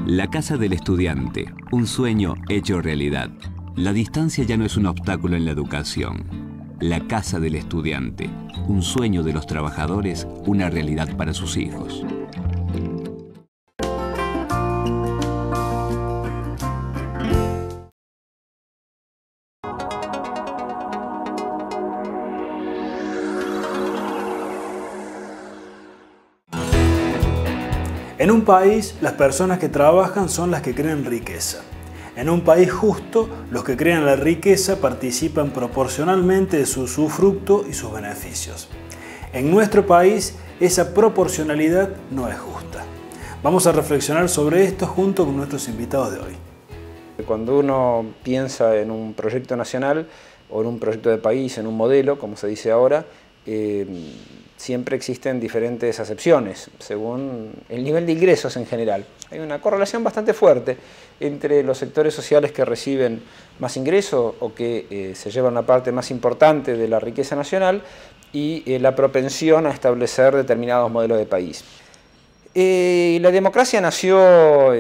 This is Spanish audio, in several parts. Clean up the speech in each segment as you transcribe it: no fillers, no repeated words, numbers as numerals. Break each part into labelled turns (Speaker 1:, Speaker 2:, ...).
Speaker 1: La casa del estudiante, un sueño hecho realidad. La distancia ya no es un obstáculo en la educación. La casa del estudiante, un sueño de los trabajadores, una realidad para sus hijos.
Speaker 2: En un país, las personas que trabajan son las que crean riqueza. En un país justo, los que crean la riqueza participan proporcionalmente de su usufructo y sus beneficios. En nuestro país, esa proporcionalidad no es justa. Vamos a reflexionar sobre esto junto con nuestros invitados de hoy.
Speaker 3: Cuando uno piensa en un proyecto nacional o en un proyecto de país, en un modelo, como se dice ahora, siempre existen diferentes acepciones según el nivel de ingresos en general. Hay una correlación bastante fuerte entre los sectores sociales que reciben más ingresos o que se llevan una parte más importante de la riqueza nacional y la propensión a establecer determinados modelos de país. La democracia nació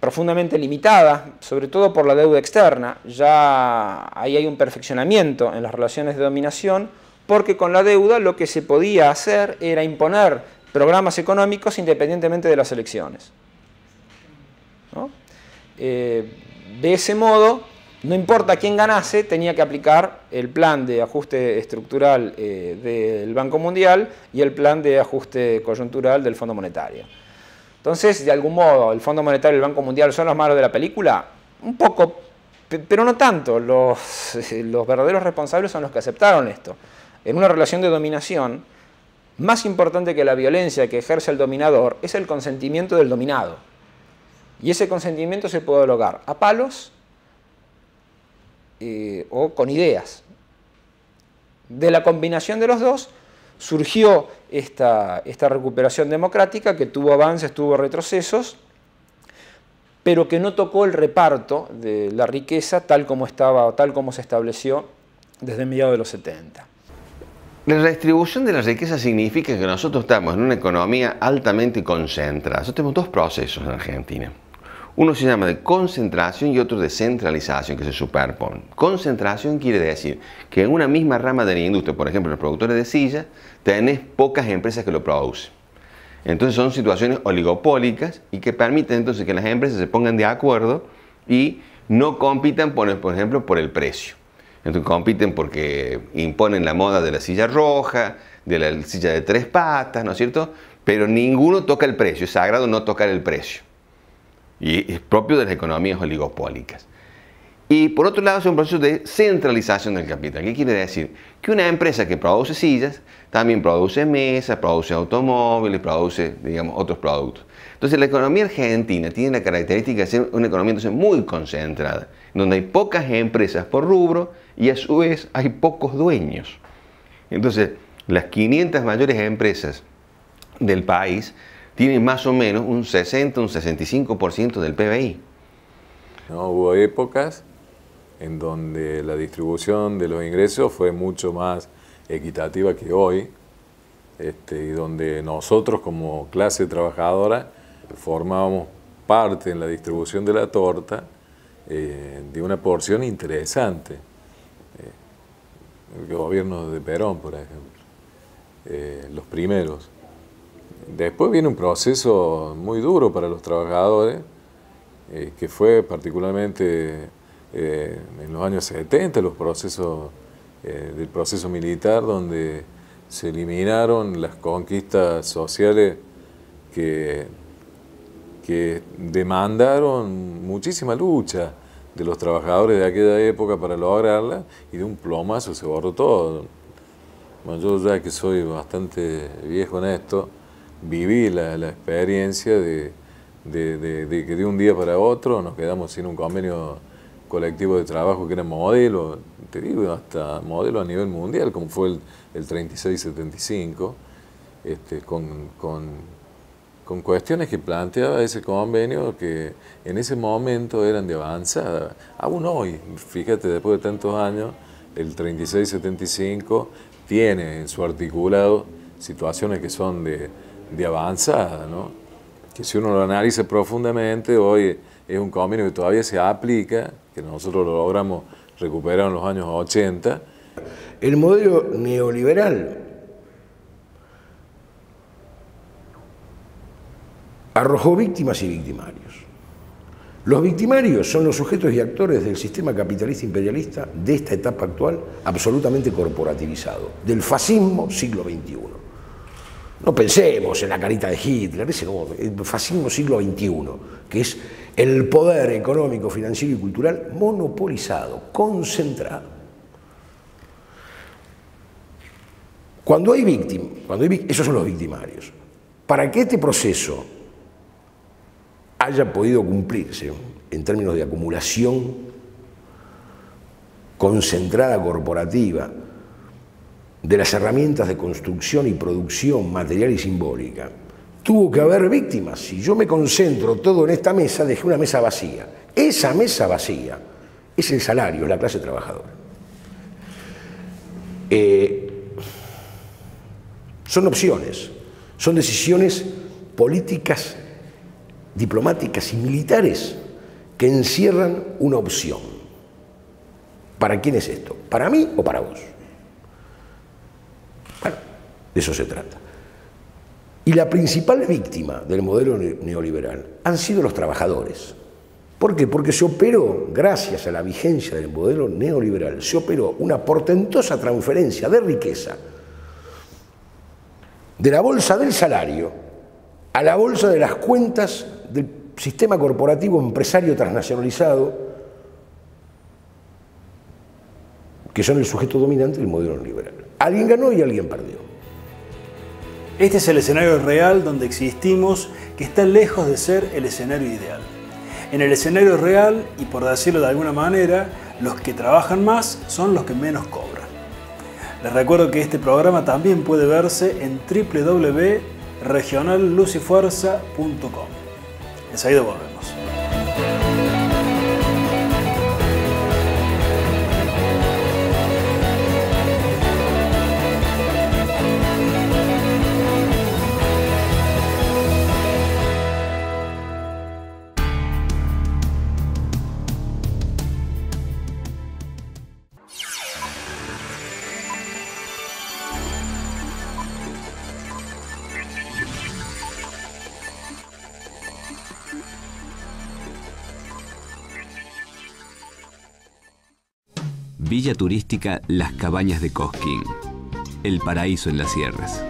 Speaker 3: profundamente limitada, sobre todo por la deuda externa. Ya ahí hay un perfeccionamiento en las relaciones de dominación, porque con la deuda lo que se podía hacer era imponer programas económicos independientemente de las elecciones, ¿no? De ese modo, no importa quién ganase, tenía que aplicar el plan de ajuste estructural del Banco Mundial y el plan de ajuste coyuntural del Fondo Monetario. Entonces, de algún modo, el Fondo Monetario y el Banco Mundial son los malos de la película, un poco, pero no tanto. Los verdaderos responsables son los que aceptaron esto. En una relación de dominación, más importante que la violencia que ejerce el dominador es el consentimiento del dominado. Y ese consentimiento se puede lograr a palos o con ideas. De la combinación de los dos surgió esta recuperación democrática que tuvo avances, tuvo retrocesos, pero que no tocó el reparto de la riqueza tal como estaba, tal como se estableció desde mediados de los 70.
Speaker 4: La redistribución de la riqueza significa que nosotros estamos en una economía altamente concentrada. Nosotros tenemos dos procesos en Argentina. Uno se llama de concentración y otro de centralización, que se superponen. Concentración quiere decir que en una misma rama de la industria, por ejemplo, los productores de sillas, tenés pocas empresas que lo producen. Entonces son situaciones oligopólicas y que permiten entonces que las empresas se pongan de acuerdo y no compitan, por ejemplo, por el precio. Entonces compiten porque imponen la moda de la silla roja, de la silla de 3 patas, ¿no es cierto? Pero ninguno toca el precio, es sagrado no tocar el precio. Y es propio de las economías oligopólicas. Y por otro lado es un proceso de centralización del capital. ¿Qué quiere decir? Que una empresa que produce sillas también produce mesas, produce automóviles, produce, digamos, otros productos. Entonces la economía argentina tiene la característica de ser una economía entonces muy concentrada, donde hay pocas empresas por rubro y a su vez hay pocos dueños. Entonces las 500 mayores empresas del país tienen más o menos un 60, un 65% del PBI.
Speaker 5: No, hubo épocas en donde la distribución de los ingresos fue mucho más equitativa que hoy, y donde nosotros como clase trabajadora formábamos parte en la distribución de la torta de una porción interesante. El gobierno de Perón, por ejemplo, los primeros. Después viene un proceso muy duro para los trabajadores, que fue particularmente en los años 70, los procesos del proceso militar, donde se eliminaron las conquistas sociales que demandaron muchísima lucha de los trabajadores de aquella época para lograrla, y de un plomazo se borró todo. Bueno, yo ya que soy bastante viejo en esto, viví la experiencia de que de un día para otro nos quedamos sin un convenio colectivo de trabajo que era modelo, te digo, hasta modelo a nivel mundial, como fue el 3675, con cuestiones que planteaba ese convenio que en ese momento eran de avanzada. Aún hoy, fíjate, después de tantos años, el 3675 tiene en su articulado situaciones que son de avanzada, ¿no? que si uno lo analiza profundamente, hoy es un convenio que todavía se aplica, que nosotros lo logramos recuperar en los años 80.
Speaker 6: El modelo neoliberal arrojó víctimas y victimarios. Los victimarios son los sujetos y actores del sistema capitalista imperialista de esta etapa actual absolutamente corporativizado, del fascismo siglo XXI. No pensemos en la carita de Hitler, el fascismo siglo XXI, que es el poder económico, financiero y cultural monopolizado, concentrado. Cuando hay víctimas, esos son los victimarios. Para que este proceso haya podido cumplirse en términos de acumulación concentrada corporativa de las herramientas de construcción y producción material y simbólica, tuvo que haber víctimas. Si yo me concentro todo en esta mesa, dejé una mesa vacía. Esa mesa vacía es el salario, es la clase trabajadora. Son opciones, son decisiones políticas, diplomáticas y militares que encierran una opción. ¿Para quién es esto? ¿Para mí o para vos? Bueno, de eso se trata. Y la principal víctima del modelo neoliberal han sido los trabajadores. ¿Por qué? Porque se operó, gracias a la vigencia del modelo neoliberal, se operó una portentosa transferencia de riqueza de la bolsa del salario a la bolsa de las cuentas del sistema corporativo empresario transnacionalizado, que son el sujeto dominante del modelo neoliberal. Alguien ganó y alguien perdió.
Speaker 2: Este es el escenario real donde existimos, que está lejos de ser el escenario ideal. En el escenario real, y por decirlo de alguna manera, los que trabajan más son los que menos cobran. Les recuerdo que este programa también puede verse en www.regionalluzyfuerza.com. Enseguida volvemos.
Speaker 1: Villa turística Las Cabañas de Cosquín, el paraíso en las sierras.